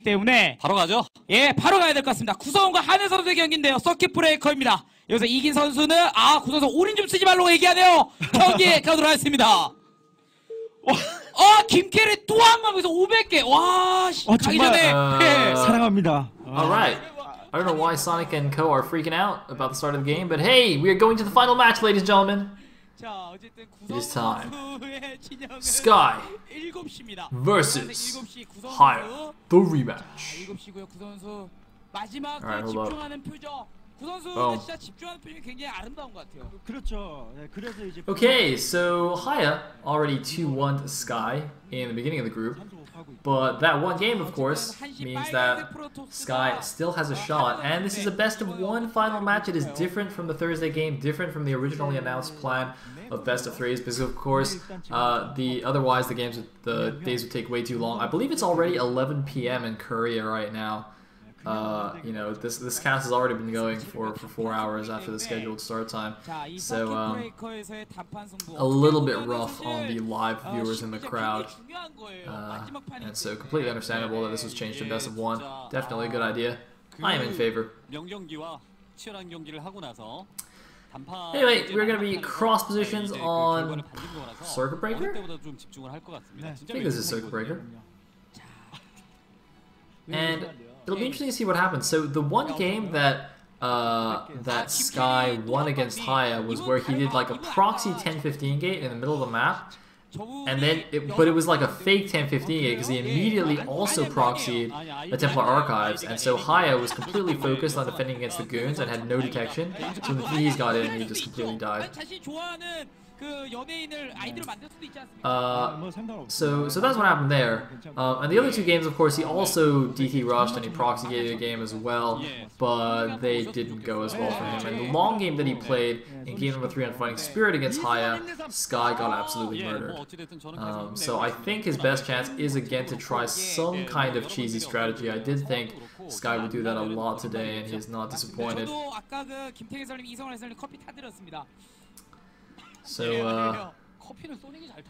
때문에 바로 가죠. 예, 바로 가야 될 것 같습니다. 구성원과 한혜 선수의 경기인데요. 서킷 브레이커입니다. 여기서 이긴 선수는 구성선 올인 좀 쓰지 말라고 얘기하네요. 경기에 가도록 하겠습니다. 김캐리 또 한 번 여기서 500개. 와, 가기 전에 사랑합니다. Alright. I don't know why Sonic and Co are freaking out about the start of the game, but hey, we are going to the final match, ladies and gentlemen. It is time. Sky versus Haya, the rematch. Alright, hold up. Okay, so Haya already 2-1 Sky in the beginning of the group, but that one game, of course, means that Sky still has a shot, and this is a best-of-1 final match. It is different from the Thursday game, different from the originally announced plan of best-of-3s, because of course, otherwise the days would take way too long. I believe it's already 11 p.m. in Korea right now. You know, this cast has already been going for 4 hours after the scheduled start time, so a little bit rough on the live viewers in the crowd, and so completely understandable that this was changed to best of 1. Definitely a good idea. I am in favor. Anyway, we're going to be cross positions on Circuit Breaker? I think this is Circuit Breaker. And it'll be interesting to see what happens. So the one game that that Sky won against Haya was where he did like a proxy 10-15 gate in the middle of the map, and then but it was like a fake 10-15 gate because he immediately also proxied the Templar Archives, and so Haya was completely focused on defending against the goons and had no detection. So when the Thieves got in, he just completely died. So that's what happened there. And the other two games, of course, he also DT rushed and he proxy gated a game as well, but they didn't go as well for him. And the long game that he played in game number 3 on Fighting Spirit against Haya, Sky got absolutely murdered. So I think his best chance is again to try some kind of cheesy strategy. I did think Sky would do that a lot today, and he is not disappointed. So,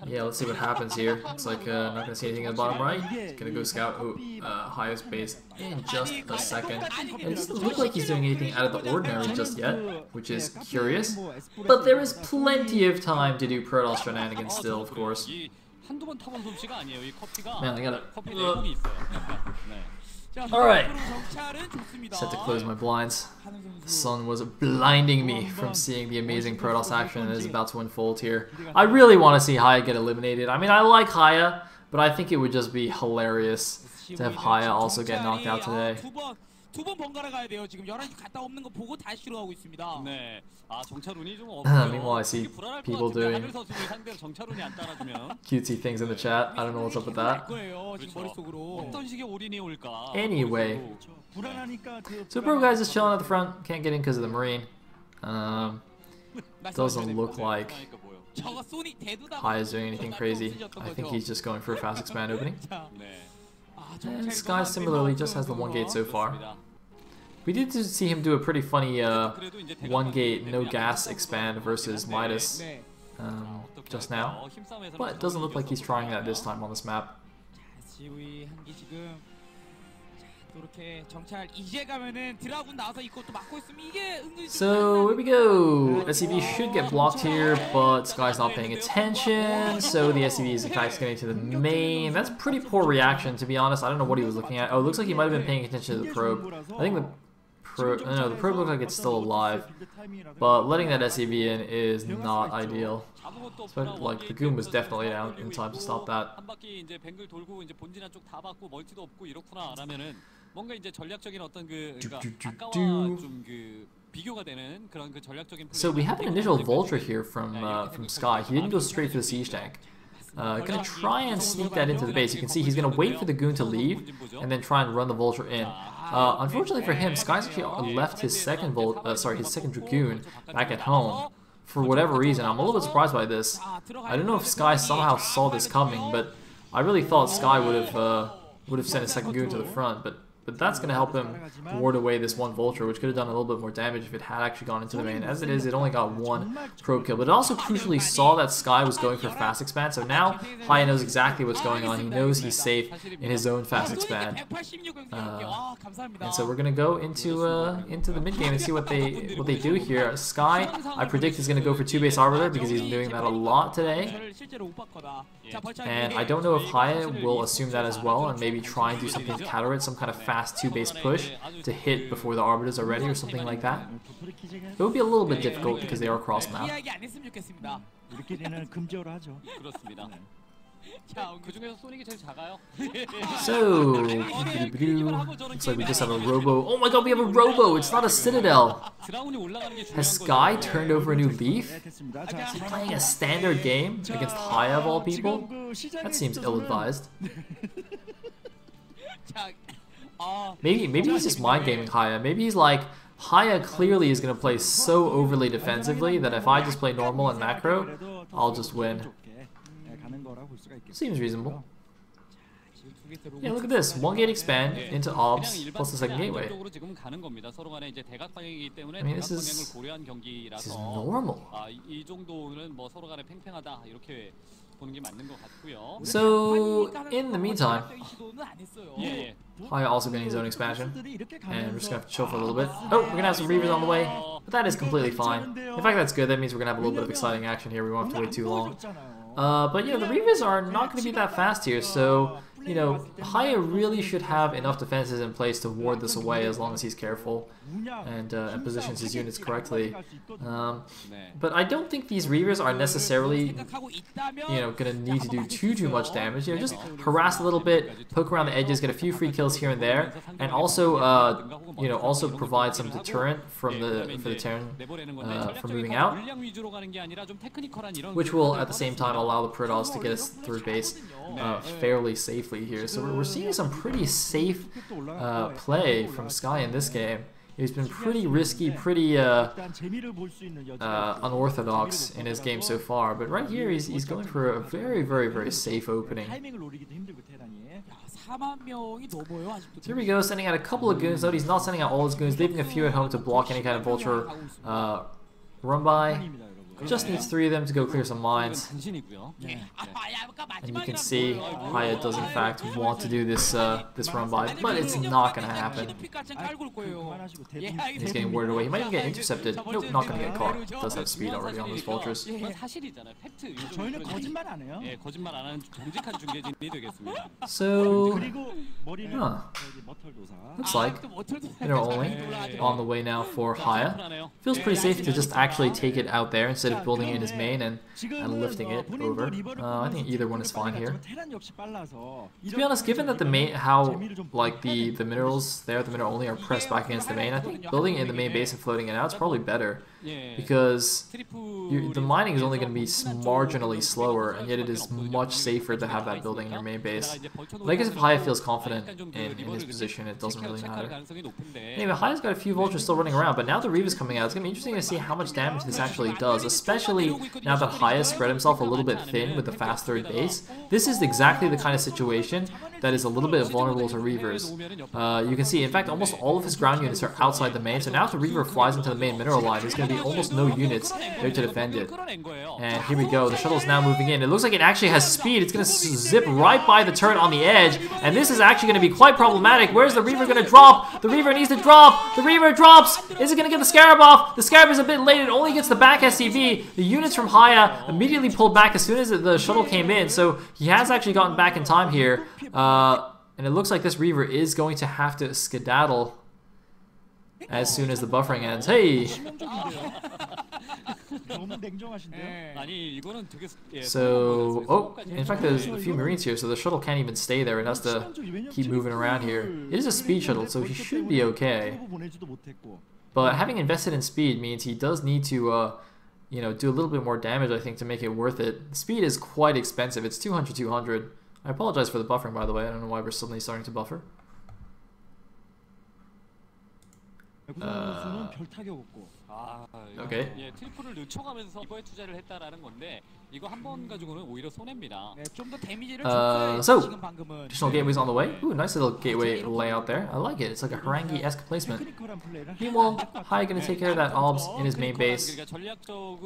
yeah, let's see what happens here. Looks like not going to see anything in the bottom right. He's going to go scout highest base in just a second. And it doesn't look like he's doing anything out of the ordinary just yet, which is curious. But there is plenty of time to do Protoss shenanigans still, of course. Man, I gotta... Alright, set to close my blinds. The sun was blinding me from seeing the amazing Protoss action that is about to unfold here. I really want to see Haya get eliminated. I mean, I like Haya, but I think it would just be hilarious to have Haya also get knocked out today. Meanwhile, I see people doing cutesy things in the chat. I don't know what's up with that. Anyway, so Pro Guy's just chilling at the front. Can't get in because of the Marine. Doesn't look like Haya's doing anything crazy. I think he's just going for a fast expand opening. And Sky similarly just has the 1 gate so far. We did see him do a pretty funny 1 gate no gas expand versus Midas just now, but it doesn't look like he's trying that this time on this map. So here we go. SCV should get blocked here, but Sky's not paying attention, so the SCV is getting to the main. That's pretty poor reaction, to be honest. I don't know what he was looking at. Oh, it looks like he might have been paying attention to the probe. I think the probe looks like it's still alive, but letting that SCV in is not ideal. So, like, the Goon was definitely down in time to stop that. So we have an initial Vulture here from Sky. He didn't go straight for the siege tank. Gonna try and sneak that into the base. You can see he's gonna wait for the Goon to leave and then try and run the Vulture in. Unfortunately for him, Sky's actually left his second Dragoon back at home for whatever reason. I'm a little bit surprised by this. I don't know if Sky somehow saw this coming, but I really thought Sky would have sent a second Goon to the front, but but that's going to help him ward away this one Vulture, which could have done a little bit more damage if it had actually gone into the main. As it is, it only got one probe kill, but it also crucially saw that Sky was going for fast expand, so now Haya knows exactly what's going on. He knows he's safe in his own fast expand. And so we're going to go into the mid game and see what they do here. Sky, I predict, is going to go for 2-base Arbiter because he's been doing that a lot today. And I don't know if Haya will assume that as well and maybe try and do something to counter it, some kind of fast 2-base push to hit before the Arbiters are ready or something like that. It would be a little bit difficult because they are cross map. So, looks like we just have a Robo. Oh my god, we have a Robo! It's not a Citadel! Has Sky turned over a new leaf? Is he playing a standard game against Haya of all people? That seems ill-advised. Maybe he's just mind gaming Haya. Maybe he's like, Haya clearly is going to play so overly defensively that if I just play normal and macro, I'll just win. Seems reasonable. Yeah, look at this. 1-gate expand into OBS plus the second gateway. I mean, this is normal. So, in the meantime, Haya also getting his own expansion, and we're just gonna have to chill for a little bit. Oh, we're gonna have some Reavers on the way, but that is completely fine. In fact, that's good. That means we're gonna have a little bit of exciting action here. We won't have to wait too long. But yeah, the Reavers are not going to be that fast here, so, you know, Haya really should have enough defenses in place to ward this away as long as he's careful and positions his units correctly. But I don't think these Reavers are necessarily, you know, going to need to do too much damage. You know, just harass a little bit, poke around the edges, get a few free kills here and there, and also, you know, also provide some deterrent from the Terran from moving out, which will at the same time allow the Protoss to get us through base fairly safely here. So we're seeing some pretty safe play from Sky in this game. He's been pretty risky, pretty unorthodox in his game so far, but right here he's going for a very safe opening. So here we go, sending out a couple of goons. Note he's not sending out all his goons, leaving a few at home to block any kind of Vulture run by. Just needs 3 of them to go clear some mines. And you can see Haya does in fact want to do this this run by, but it's not going to happen. And he's getting warded away. He might even get intercepted. Nope, not going to get caught. Does have speed already on those Vultures. So, looks like mineral only on the way now for Haya. Feels pretty safe to just actually take it out there instead of building it in his main and lifting it over. I think either one is fine here. To be honest, given that the main, how like the minerals there, the mineral only are pressed back against the main, I think building it in the main base and floating it out is probably better. Because the mining is only going to be marginally slower, and yet it is much safer to have that building in your main base. But I guess if Haya feels confident in his position, it doesn't really matter. Anyway, Haya's got a few Vultures still running around, but now the Reava's coming out. It's going to be interesting to see how much damage this actually does, especially now that Haya spread himself a little bit thin with the fast third base. This is exactly the kind of situation that is a little bit vulnerable to Reavers. You can see, in fact, almost all of his ground units are outside the main, so now if the Reaver flies into the main mineral line, there's going to be almost no units there to defend it. And here we go, the shuttle's now moving in. It looks like it actually has speed. It's going to zip right by the turret on the edge, and this is actually going to be quite problematic. Where's the Reaver going to drop? The Reaver needs to drop! The Reaver drops! Is it going to get the Scarab off? The Scarab is a bit late. It only gets the back SCV. The units from Haya immediately pulled back as soon as the shuttle came in, so he has actually gotten back in time here. And it looks like this Reaver is going to have to skedaddle as soon as the buffering ends. Hey! So, oh, in fact there's a few Marines here, so the shuttle can't even stay there. It has to keep moving around here. It is a speed shuttle, so he should be okay. But having invested in speed means he does need to, you know, do a little bit more damage, I think, to make it worth it. Speed is quite expensive. It's 200. I apologize for the buffering, by the way. I don't know why we're suddenly starting to buffer. Okay. 예, 트리플을 늦춰가면서 이거에 투자를 했다라는 건데 이거 한 번 가지고는 오히려 손해입니다. 네, 좀 더 데미지를 줬어요. So, 지금 방금은. additional gateways on the way. Ooh, nice little gateway layout there. I like it. It's like a harangue-esque placement. Meanwhile, Haya gonna take care of that obs in his main base. I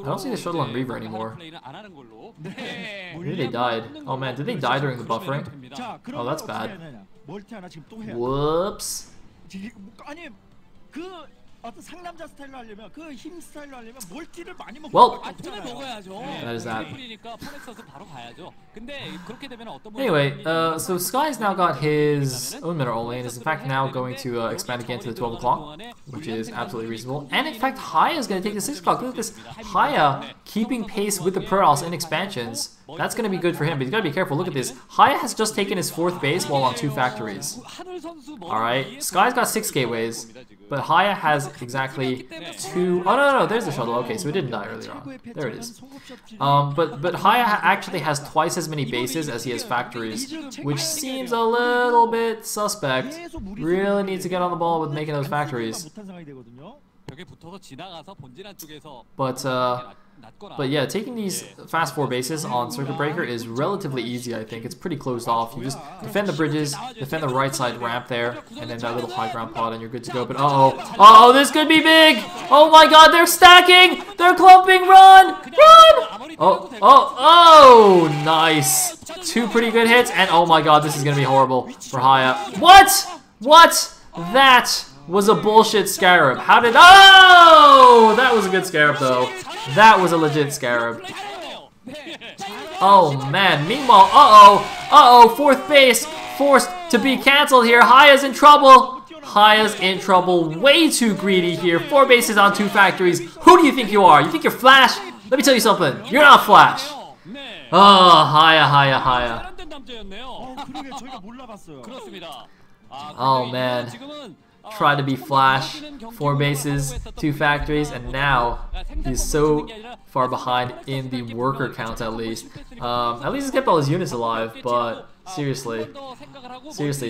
don't see the shuttle on Reaver anymore. Maybe they died. Oh man, did they die during the buffering? Oh, that's bad. Whoops. Well, that is that. Anyway, so Sky's now got his own mineral lane, is in fact now going to expand again to the 12 o'clock, which is absolutely reasonable. And in fact, Haya is going to take the 6 o'clock. Look at this. Haya keeping pace with the Pearls in expansions. That's going to be good for him, but he's got to be careful. Look at this. Haya has just taken his 4th base while on 2 factories. Alright, Sky's got 6 gateways, but Haya has exactly 2... Oh, no, there's the shuttle. Okay, so it didn't die earlier on. There it is. But Haya actually has twice as many bases as he has factories, which seems a little bit suspect. Really needs to get on the ball with making those factories. But yeah, taking these fast 4 bases on Circuit Breaker is relatively easy, I think. It's pretty closed off. You just defend the bridges, defend the right side ramp there, and then that little high ground pod, and you're good to go. But uh-oh, this could be big! Oh my god, they're stacking! They're clumping! Run! Run! Oh, nice! 2 pretty good hits, and oh my god, this is gonna be horrible for Haya. What? That was a bullshit Scarab. How did... Oh! That was a good Scarab, though. That was a legit Scarab. Oh, man. Meanwhile, uh-oh, 4th base forced to be cancelled here. Haya's in trouble. Haya's in trouble. Way too greedy here. 4 bases on 2 factories. Who do you think you are? You think you're Flash? Let me tell you something. You're not Flash. Oh, Haya. Oh, man. Tried to be Flash, 4 bases, 2 factories, and now he's so far behind in the worker count at least. At least he's kept all his units alive, but seriously,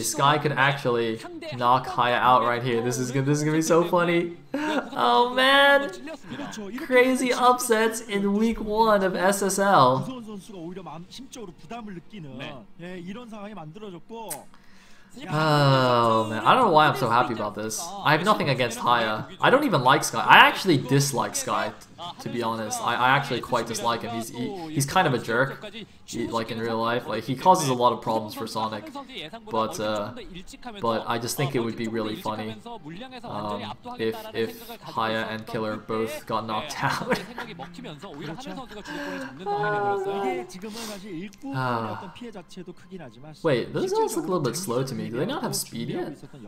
Sky could actually knock Haya out right here. This is gonna be so funny. Oh man, crazy upsets in week 1 of SSL. Oh man, I don't know why I'm so happy about this. I have nothing against Haya. I don't even like Sky. I actually dislike Sky, to be honest. I actually quite dislike him. He's kind of a jerk, like in real life. Like he causes a lot of problems for Sonic, but I just think it would be really funny if Haya and Killer both got knocked out. Wait, those guys look a little bit slow to me. Do they not have speed yet? They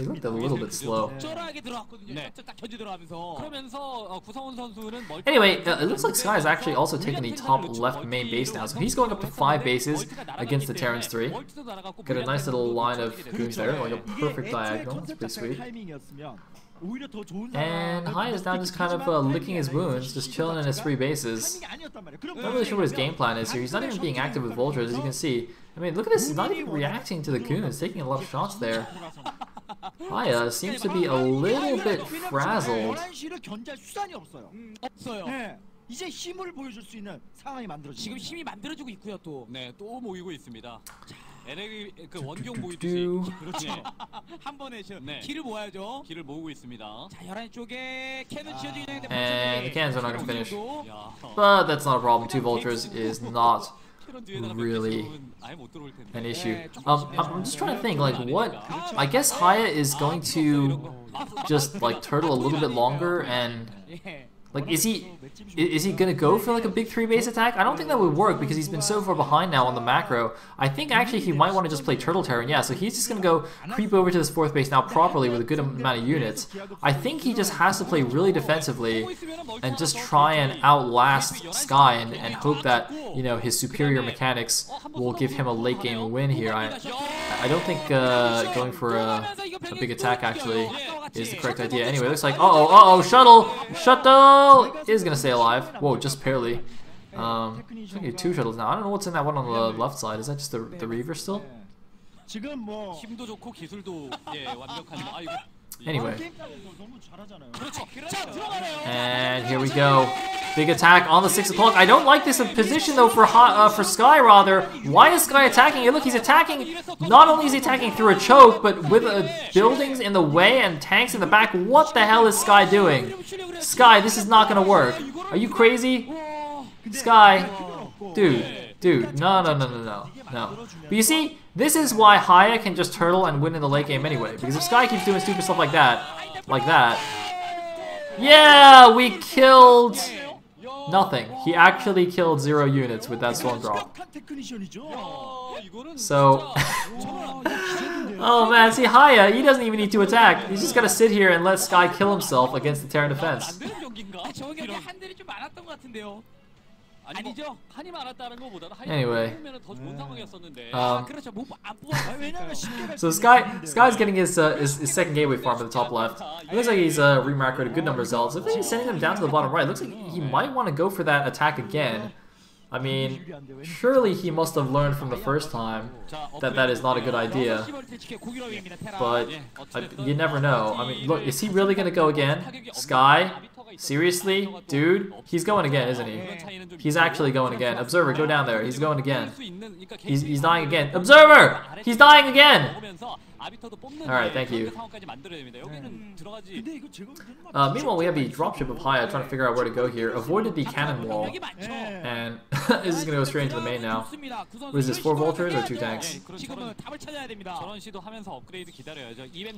look a little bit slow. Anyway, it looks like Sky is actually also taking the top left main base now, so he's going up to 5 bases against the Terrans 3. Got a nice little line of goons there, like a perfect diagonal. It's pretty sweet. And Haya is now just kind of licking his wounds, just chilling in his 3 bases. Not really sure what his game plan is here. He's not even being active with vultures, as you can see. I mean, look at this. He's not even reacting to the goons, taking a lot of shots there. Haya seems to be a little bit frazzled. 이제 힘을 보여줄 수 있는 상황이 만들어지고 지금 힘이 만들어지고 있고요 또. 네, 또 모이고 있습니다. LA 그 원경 모이듯이 그렇죠. 한 번에 길을 모아야죠. 길을 모으고 있습니다. 자, 11시 쪽에 캐논 지어지고 있는데 And the cannons are not gonna finish. But that's not a problem. 2 vultures is not really an issue. I'm just trying to think, like, what... I guess Haya is going to just, like, turtle a little bit longer and... Like, is he gonna go for like a big 3 base attack? I don't think that would work because he's been so far behind now on the macro. I think actually he might want to just play Turtle Terran. Yeah, so he's just gonna go creep over to this 4th base now properly with a good amount of units. I think he just has to play really defensively and just try and outlast Sky and hope that, you know, his superior mechanics will give him a late game win here. I don't think going for a big attack actually is the correct idea. Anyway, it looks like Shuttle is gonna stay alive. Whoa, just barely. I think 2 shuttles now. I don't know what's in that one on the left side. Is that just the Reaver still? 지금 뭐 힘도 좋고 기술도 예, 완벽한 아 이거 Anyway. 너무 잘하잖아요. 그렇죠. 자, 들어가네요. And here we go. Big attack on the 6 o'clock. I don't like this position though for Sky rather. Why is Sky attacking? Look, he's attacking. Not only is he attacking through a choke, but with buildings in the way and tanks in the back. What the hell is Sky doing? Sky, this is not gonna work. Are you crazy? Sky, dude, no. But you see, this is why Haya can just turtle and win in the late game anyway. Because if Sky keeps doing stupid stuff like that, yeah, we killed nothing. He actually killed 0 units with that storm drop. So, oh man, see Haya, he doesn't even need to attack. He's just gotta sit here and let Sky kill himself against the Terran defense. Anyway, so Sky's getting his second gateway farm at the top left. It looks like he's remacroed a good number of zealots. Looks like he's sending them down to the bottom right. Looks like he might want to go for that attack again. I mean, surely he must have learned from the first time that that is not a good idea. But you never know. I mean, look, is he really going to go again? Sky? Seriously? Dude? He's going again, isn't he? He's actually going again. Observer, go down there. He's going again. He's dying again. Observer! He's dying again! Alright, thank you. Meanwhile, we have the dropship of Haya trying to figure out where to go here. Avoided the cannon wall. And this is going to go straight into the main now. What is this, 4 vultures or 2 tanks?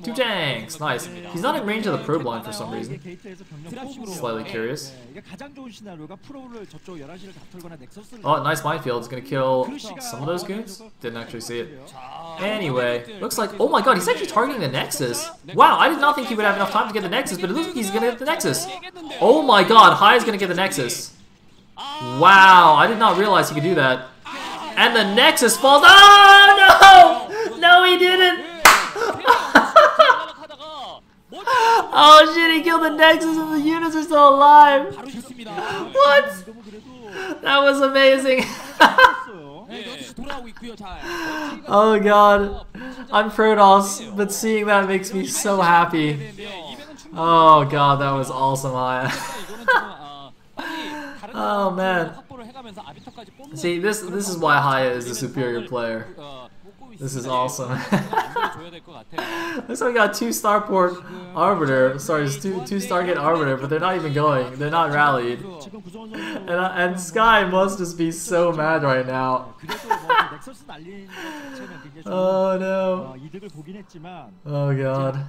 2 tanks! Nice. He's not in range of the probe line for some reason. Slightly curious. Oh, nice minefield. It's going to kill some of those goons? Didn't actually see it. Anyway, looks like, oh my god, he's actually targeting the Nexus. Wow, I did not think he would have enough time to get the Nexus, but it looks like he's gonna get the Nexus. Oh my god, Haya's gonna get the Nexus. Wow, I did not realize he could do that. And the Nexus falls. Oh no! No, he didn't! Oh shit, he killed the Nexus and the units are still alive. What? That was amazing. Oh god, I'm Protoss, but seeing that makes me so happy. Oh god, that was awesome, Haya. Oh man. See, this is why Haya is the superior player. This is awesome. Looks like we got 2 Starport Arbiter. Sorry, it's 2 Stargate Arbiter, but they're not even going. They're not rallied. And Sky must just be so mad right now. Oh no. Oh god.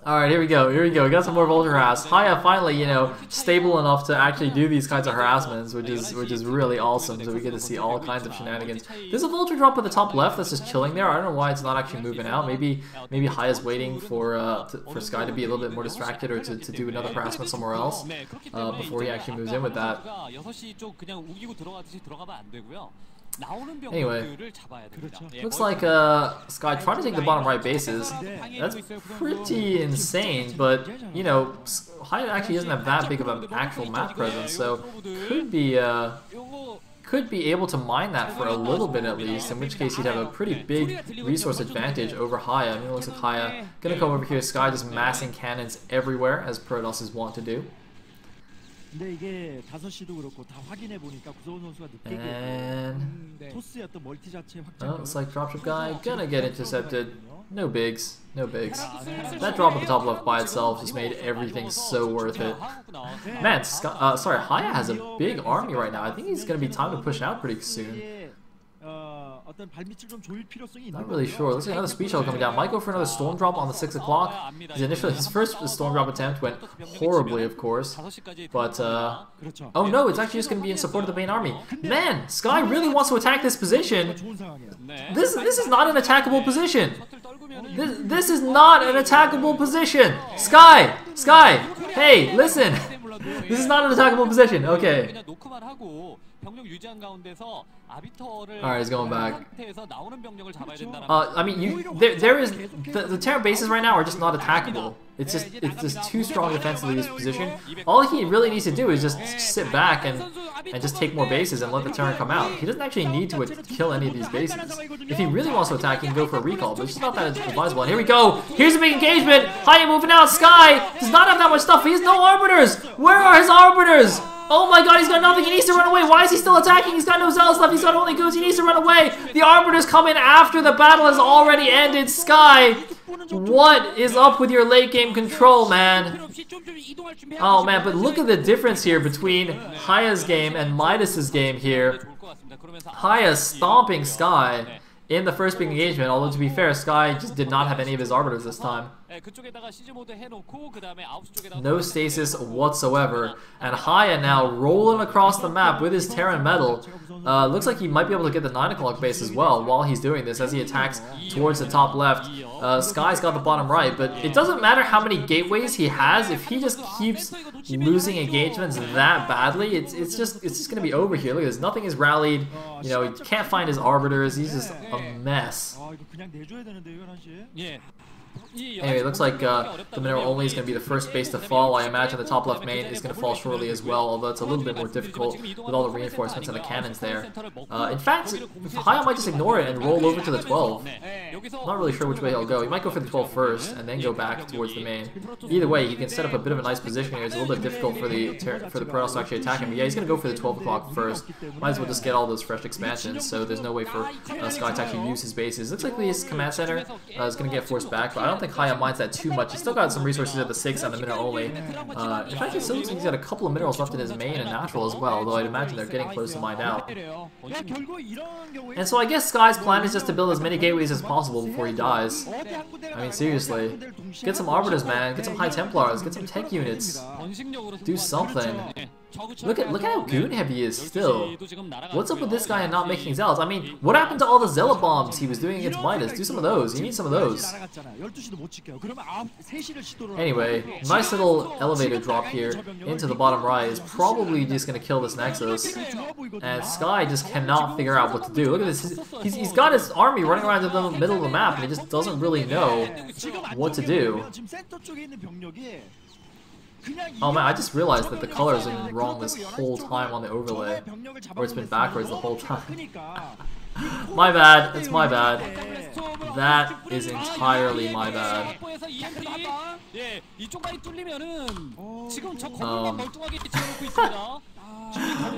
Alright, here we go. We got some more Vulture harass. Haya finally, you know, stable enough to actually do these kinds of harassments, which is really awesome. So we get to see all kinds of shenanigans. There's a Vulture drop at the top left that's just chilling there. I don't know why it's not actually moving out. Maybe Haya's waiting for Sky to be a little bit more distracted or to do another harassment somewhere else before he actually moves in with that. Anyway, looks like Sky tried to take the bottom right bases. That's pretty insane, but you know, Haya actually doesn't have that big of an actual map presence, so could be able to mine that for a little bit at least, in which case he'd have a pretty big resource advantage over Haya. I mean, it looks like Haya gonna come over here, Sky just massing cannons everywhere, as Protoss is wont to do. And oh, looks like dropship guy gonna get intercepted. No bigs, no bigs. That drop at the top left by itself just made everything so worth it. Man, sorry, Haya has a big army right now. I think he's gonna be time to push out pretty soon. Not really sure. Looks like another speed shuttle coming down. Might go for another storm drop on the 6 o'clock. His first storm drop attempt went horribly, of course. But, oh no, it's actually just going to be in support of the main army. Man, Sky really wants to attack this position. This is not an attackable position. This is not an attackable position. Sky! Hey, listen! This is not an attackable position. Okay. Alright, he's going back. I mean, there is the Terran bases right now are just not attackable. It's just too strong defensively this position. All he really needs to do is just sit back and and just take more bases and let the Terran come out. He doesn't actually need to kill any of these bases. If he really wants to attack, he can go for a recall, but it's just not that advisable. And here we go. Here's a big engagement. Haya moving out. Sky does not have that much stuff. He has no arbiters. Where are his arbiters? Oh my god, he's got nothing. He needs to run away. Why is he still attacking? He's got no zealots left. He's got only goons. He needs to run away. The arbiters come in after the battle has already ended. Sky, what is up with your late game control, man? Oh man, but look at the difference here between Haya's game and Midas's game here. Haya stomping Sky in the first big engagement, although to be fair, Sky just did not have any of his arbiters this time. No stasis whatsoever, and Haya now rolling across the map with his Terran Metal. Looks like he might be able to get the 9 o'clock base as well while he's doing this as he attacks towards the top left. Sky's got the bottom right, but it doesn't matter how many gateways he has. If he just keeps losing engagements that badly, it's just gonna be over here. Look at this, nothing is rallied. You know, he can't find his arbiters. He's just a mess. Anyway, it looks like the mineral only is going to be the first base to fall. I imagine the top left main is going to fall shortly as well, although it's a little bit more difficult with all the reinforcements and the cannons there. In fact, Haya might just ignore it and roll over to the 12. Not really sure which way he'll go. He might go for the 12 first and then go back towards the main. Either way, he can set up a bit of a nice position here. It's a little bit difficult for the Protoss to actually attack him. But yeah, he's going to go for the 12 o'clock first. Might as well just get all those fresh expansions, so there's no way for Sky to actually use his bases. Looks like his command center is going to get forced back, but I don't think Haya minds that too much. He's still got some resources at the 6 and the mineral only. In fact, it still looks like he's got a couple of minerals left in his main and natural as well, though I'd imagine they're getting close to mined out. And so I guess Sky's plan is just to build as many gateways as possible before he dies. I mean, seriously. Get some arbiters, man. Get some high templars. Get some tech units. Do something. Look at how goon heavy he is still. What's up with this guy and not making zealots? I mean, what happened to all the zealot bombs he was doing against Midas? Do some of those. You need some of those. Anyway, nice little elevator drop here into the bottom right is probably just going to kill this Nexus. And Sky just cannot figure out what to do. Look at this. He's got his army running around in the middle of the map and he just doesn't really know what to do. Oh man, I just realized that the colors have been wrong this whole time on the overlay. Or it's been backwards the whole time. My bad, it's my bad. That is entirely my bad.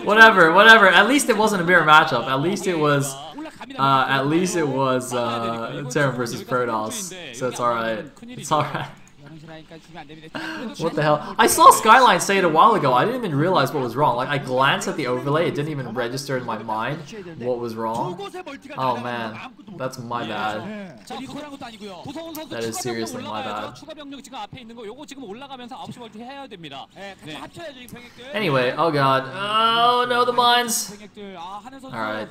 Whatever, at least it wasn't a mirror matchup. At least it was Terran versus Protoss. So it's alright. It's alright. What the hell? I saw Skyline say it a while ago. I didn't even realize what was wrong. Like, I glanced at the overlay. It didn't even register in my mind what was wrong. Oh man, that's my bad. That is seriously my bad. Anyway, oh god. Oh no, the mines. Alright.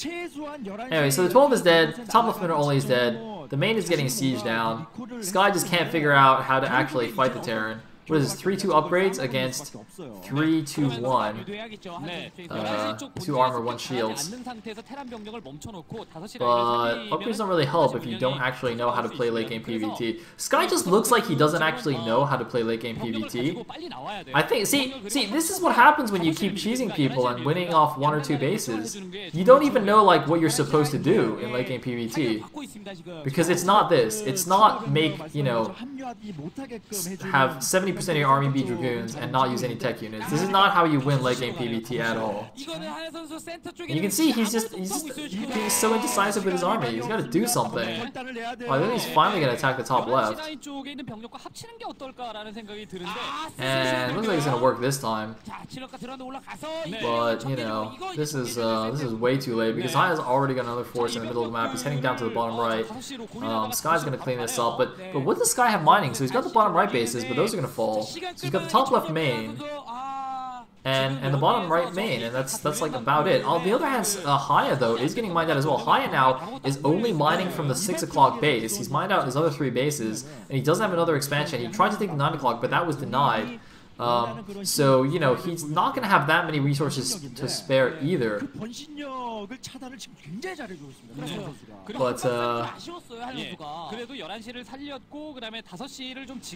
Anyway, so the 12 is dead, top left mineral only is dead, the main is getting sieged down, Sky just can't figure out how to actually fight the Terran. What is this, 3-2 upgrades against 3-2-1. 2 armor, 1 shields. But upgrades don't really help if you don't actually know how to play late game PvT. Sky just looks like he doesn't actually know how to play late game PvT. I think, see, this is what happens when you keep cheesing people and winning off 1 or 2 bases. You don't even know like what you're supposed to do in late game PvT. Because it's not this. It's not make, you know, have 70% of your army be Dragoons and not use any tech units. This is not how you win late game PvT at all. And you can see he's being so indecisive with his army. He's got to do something. Oh, I think he's finally going to attack the top left. And it looks like it's going to work this time. But, you know, this is way too late because Haya's already got another force in the middle of the map. He's heading down to the bottom right. Sky's going to clean this up. But what does Sky have mining? So he's got the bottom right bases, but those are going to fall. So he's got the top left main and the bottom right main, and that's like about it. On the other hand, Haya though is getting mined out as well. Haya now is only mining from the 6 o'clock base. He's mined out his other 3 bases, and he doesn't have another expansion. He tried to take the 9 o'clock, but that was denied. So, you know, he's not going to have that many resources to spare either.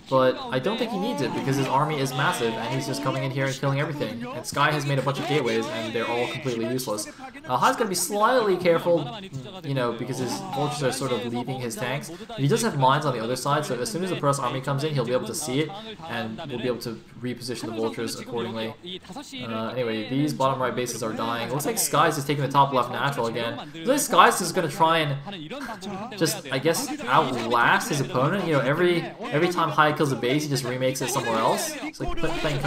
But I don't think he needs it because his army is massive and he's just coming in here and killing everything. And Sky has made a bunch of gateways and they're all completely useless. Hai's got to be slightly careful, you know, because his vultures are sort of leaving his tanks. He does have mines on the other side, so as soon as the Protoss army comes in, he'll be able to see it and we'll be able to reposition the vultures accordingly. Anyway, these bottom right bases are dying. Looks like Sky's just taking the top left natural again. Looks like Sky's just going to try and just, I guess, outlast his opponent. You know, every time Hai kills a base, he just remakes it somewhere else. It's like playing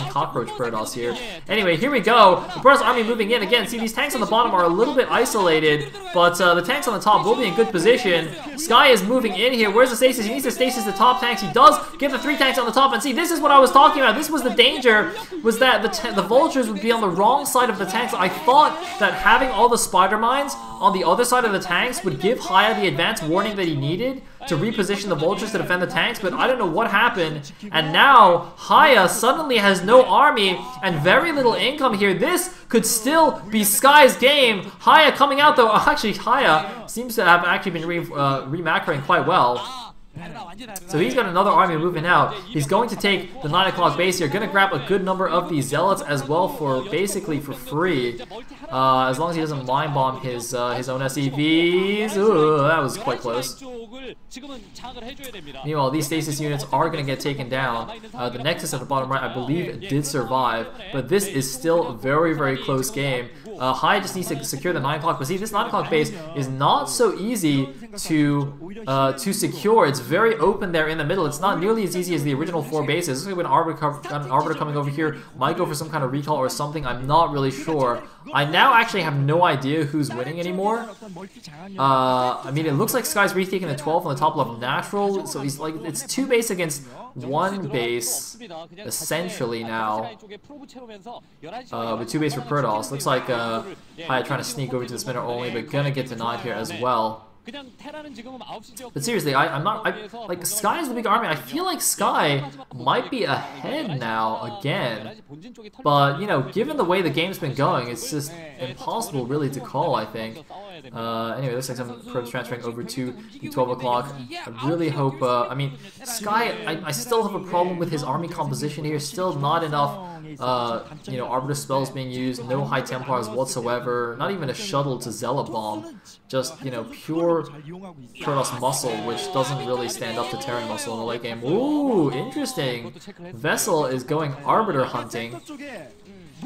cockroach Protoss here. Anyway, here we go. The Protoss army moving in again. See, these tanks on the bottom are a little bit isolated, but the tanks on the top will be in good position. Sky is moving in here. Where's the stasis? He needs to stasis the top tanks. He does get the 3 tanks on the top, and see, this is what I was talking about. This was the danger, was that the vultures would be on the wrong side of the tanks. I thought that having all the spider mines on the other side of the tanks would give Haya the advance warning that he needed to reposition the vultures to defend the tanks, but I don't know what happened, and now Haya suddenly has no army and very little income here. This could still be Sky's game. Haya coming out though. Actually, Haya seems to have actually been remacroing quite well. So he's got another army moving out. He's going to take the 9 o'clock base here. Going to grab a good number of these zealots as well for basically for free, as long as he doesn't mine bomb his own SCVs. Ooh, that was quite close. Meanwhile, these stasis units are going to get taken down. The Nexus at the bottom right, I believe, did survive, but this is still a very, very close game. Hai just needs to secure the 9 o'clock, but see, this 9 o'clock base is not so easy to secure. It's very open there in the middle. It's not nearly as easy as the original 4 bases. This is when an Arbiter coming over here might go for some kind of recall or something. I'm not really sure. I now actually have no idea who's winning anymore. I mean, it looks like Sky's retaking the 12 on the top left natural, so he's like, it's 2 base against 1 base, essentially now. With 2 base for Protoss. Looks like Hai trying to sneak over to the spinner only, but gonna get denied here as well. But seriously, like, Sky is the big army. I feel like Sky might be ahead now again. But, you know, given the way the game's been going, it's just impossible really to call, I think. Anyway, looks like some probes transferring over to the 12 o'clock. I really hope, I mean, Sky, I still have a problem with his army composition here. Still not enough, you know, Arbiter spells being used, no High Templars whatsoever, not even a shuttle to Zealot Bomb. Just, you know, pure Protoss muscle, which doesn't really stand up to Terran muscle in the late game. Ooh, interesting. Vessel is going Arbiter hunting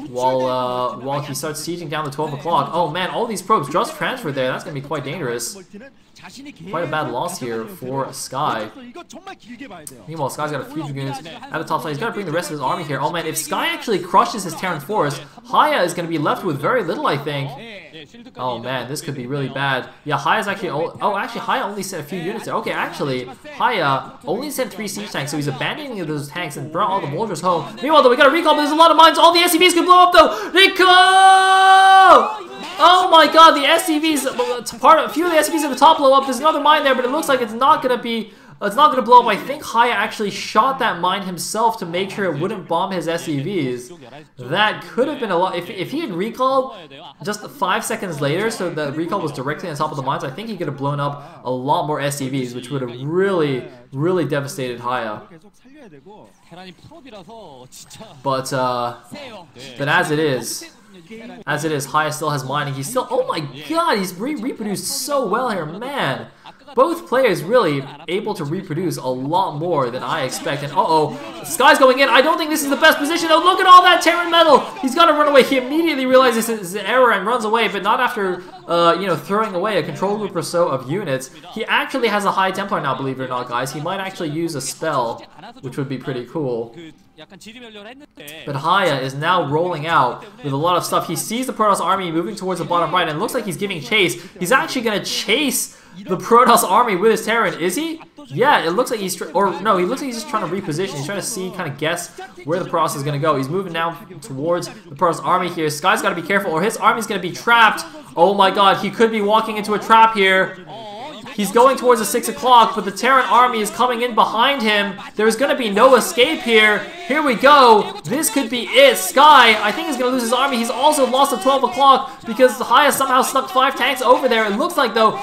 while he starts sieging down the 12 o'clock. Oh man, all these probes just transferred there. That's going to be quite dangerous. Quite a bad loss here for Sky. Meanwhile, Sky's got a few dragoons at the top side. He's got to bring the rest of his army here. Oh man, if Sky actually crushes his Terran force, Haya is going to be left with very little, I think. Oh man, this could be really bad. Yeah, Haya's actually... Oh, actually, Haya only sent a few units there. Okay, actually, Haya only sent 3 siege tanks, so he's abandoning those tanks and brought all the vultures home. Meanwhile, though, we got a recall, but there's a lot of mines. All the SCVs could blow up, though. Recall! Oh my god, the SCVs... A few of the SCVs at the top blow up. There's another mine there, but it looks like it's not going to be... It's not going to blow up. I think Haya actually shot that mine himself to make sure it wouldn't bomb his SCVs. That could have been a lot. If he had recalled just 5 seconds later, so the recall was directly on top of the mines, I think he could have blown up a lot more SCVs, which would have really, really devastated Haya. But as it is, Haya still has mining. He's still... Oh my god, he's reproduced so well here, man. Both players really able to reproduce a lot more than I expect. And Sky's going in. I don't think this is the best position. Oh, look at all that Terran metal. He's got to run away. He immediately realizes it's an error and runs away, but not after, you know, throwing away a control group or so of units. He actually has a High Templar now, believe it or not, guys. He might actually use a spell, which would be pretty cool. But Haya is now rolling out with a lot of stuff. He sees the Protoss army moving towards the bottom right, and it looks like he's giving chase. He's actually going to chase the Protoss army with his Terran. Is he? Yeah, it looks like he's... Or, no, he looks like he's just trying to reposition. He's trying to see, kind of guess where the Protoss is going to go. He's moving now towards the Protoss army here. Sky's got to be careful, or his army's going to be trapped. Oh my god, he could be walking into a trap here. He's going towards the 6 o'clock, but the Terran army is coming in behind him. There's going to be no escape here. Here we go. This could be it. Sky, I think he's going to lose his army. He's also lost at 12 o'clock because Haya somehow snuck 5 tanks over there. It looks like, though,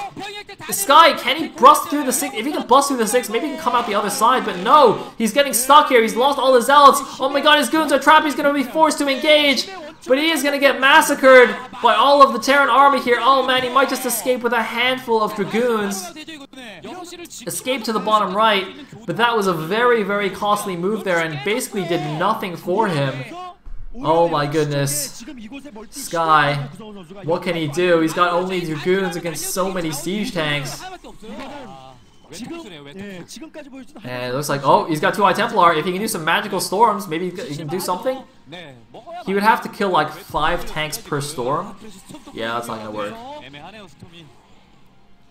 Sky, can he bust through the 6? If he can bust through the 6, maybe he can come out the other side. But no, he's getting stuck here. He's lost all his zealots. Oh my god, his goons are trapped. He's going to be forced to engage. But he is going to get massacred by all of the Terran army here. Oh man, he might just escape with a handful of dragoons. Escape to the bottom right. But that was a very, very costly move there and basically did nothing for him. Oh my goodness. Sky, what can he do? He's got only dragoons against so many siege tanks. And it looks like, oh, he's got 2 High Templar. If he can do some magical storms, maybe he can do something. He would have to kill like 5 tanks per storm. Yeah, that's not gonna work.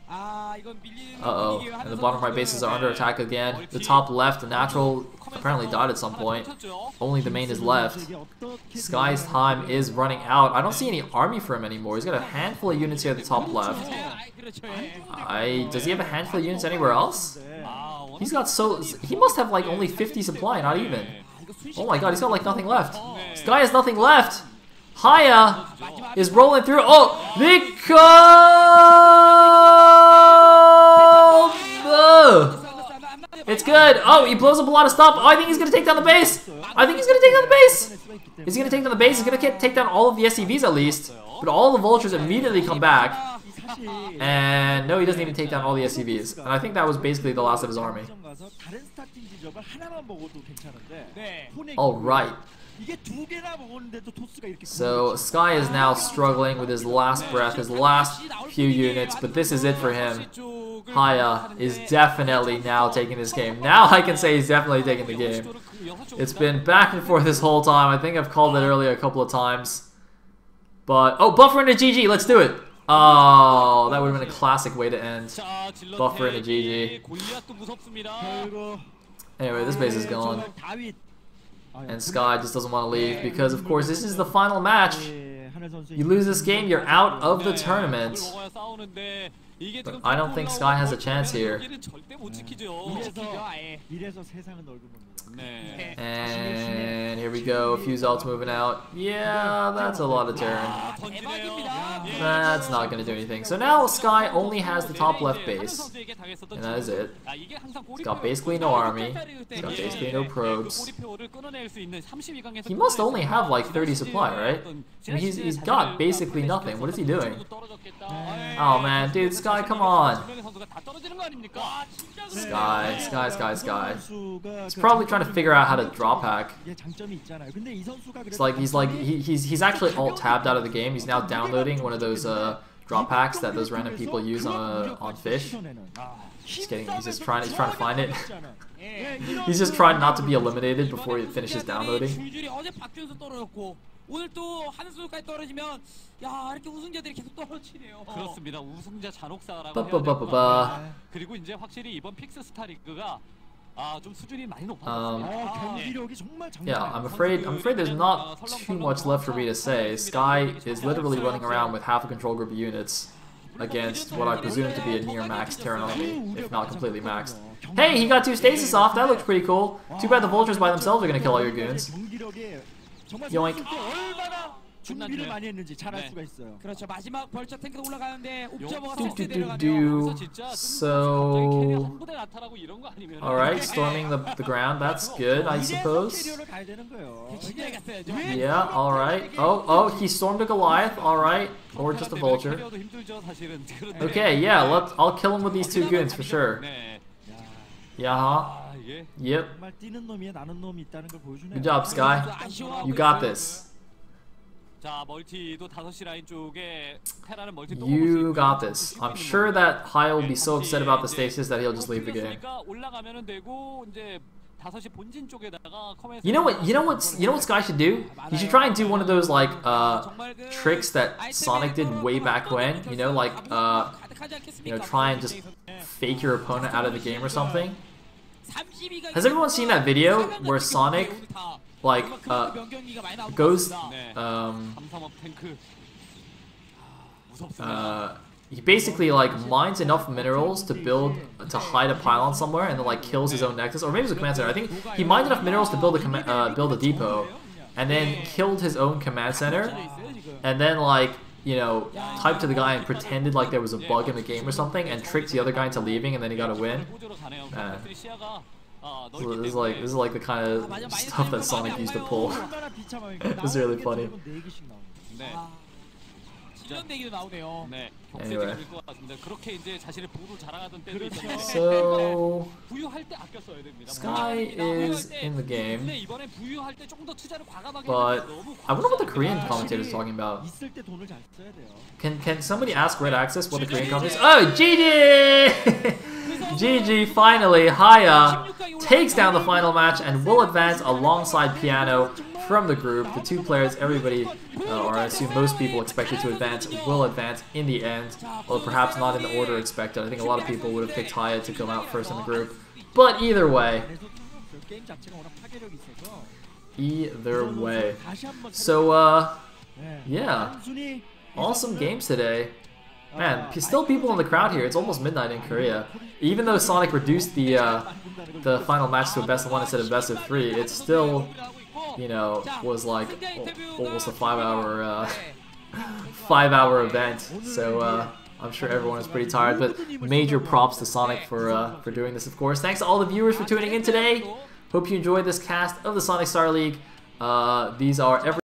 Uh-oh, and the bottom right bases are under attack again. The top left, the natural, apparently died at some point. Only the main is left. Sky's time is running out. I don't see any army for him anymore. He's got a handful of units here at the top left. Does he have a handful of units anywhere else? He's got he must have like only 50 supply, not even. Oh my god, he's got like nothing left. Sky has nothing left. Haya is rolling through. Oh, it's good. Oh, he blows up a lot of stuff. Oh, I think he's gonna take down the base. I think he's gonna take down the base. Is he gonna take down the base? He's gonna take down all of the SCVs at least. But all the vultures immediately come back. And no, he doesn't even take down all the SCVs. And I think that was basically the last of his army. Alright. So Sky is now struggling with his last breath, his last few units, but this is it for him. Haya is definitely now taking this game. Now I can say he's definitely taking the game. It's been back and forth this whole time. I think I've called it earlier a couple of times. But, oh, buffer into GG, let's do it. Oh, that would have been a classic way to end. Buffer into GG. Anyway, this base is gone. And Sky just doesn't want to leave because, of course, this is the final match. You lose this game, you're out of the tournament. But I don't think Sky has a chance here. And here we go, a few zealots moving out. Yeah, that's a lot of Terran. That's not going to do anything. So now Sky only has the top left base. And that is it. He's got basically no army. He's got basically no probes. He must only have like 30 supply, right? I mean, he's got basically nothing. What is he doing? Oh man, dude, Sky, come on. Sky. He's probably trying to figure out how to drop hack. It's like he's actually alt tabbed out of the game. He's now downloading one of those drop hacks that those random people use on fish. Just kidding. He's trying to find it. He's just trying not to be eliminated before he finishes downloading. 오늘 또 한 수까지 떨어지면 야 이렇게 우승자들이 계속 떨어지네요. 그렇습니다. 우승자 잔혹사라고 해야 그리고 이제 확실히 이번 픽스 스타 리그가 좀 수준이 많이 높아졌습니다. 경기력이 정말 Yeah, I'm afraid there's not too much left for me to say. Sky is literally running around with half a control group of units against what I presume to be a near max Terran army, if not completely maxed. Hey, he got 2 stasis off. That looks pretty cool. Too bad the vultures by themselves are gonna kill all your goons. Yoink. 준비를 많이 했는지 잘할 수가 있어요. 그렇죠. 마지막 벌처 탱크도 올라가는데 So, alright, storming the ground. That's good, I suppose. Yeah, alright. Oh, he stormed a Goliath. Alright, or just a vulture. Okay, yeah, I'll kill him with these 2 goons for sure. Yeah. Yep. Good job, Sky. You got this. You got this. I'm sure that Haya will be so upset about the stasis that he'll just leave the game. You know what Sky should do? He should try and do one of those like tricks that Sonic did way back when. You know, like try and just fake your opponent out of the game or something. Has everyone seen that video where Sonic like goes he basically like mines enough minerals to hide a pylon somewhere, and then like kills his own nexus, or maybe it was a command center. I think he mined enough minerals to build a depot, and then killed his own command center, and then like, you know, typed to the guy and pretended like there was a bug in the game or something, and tricked the other guy into leaving, and then he got a win. This is like the kind of stuff that Sonic used to pull. It's really funny. Anyway. So Sky is in the game, but I wonder what the Korean commentator is talking about. Can somebody ask Red Access what the Korean commentator is? Oh, GG! GG, finally, Haya takes down the final match and will advance alongside Piano from the group. The two players everybody, or I assume most people expected to advance, will advance in the end, although perhaps not in the order expected. I think a lot of people would have picked Haya to come out first in the group. But either way. So, yeah. Awesome games today. Man, still people in the crowd here. It's almost midnight in Korea. Even though Sonic reduced the final match to a best of 1 instead of best of 3, it still, you know, was like almost a 5-hour 5-hour event. So I'm sure everyone is pretty tired. But major props to Sonic for doing this, of course. Thanks to all the viewers for tuning in today. Hope you enjoyed this cast of the Sonic Star League. These are every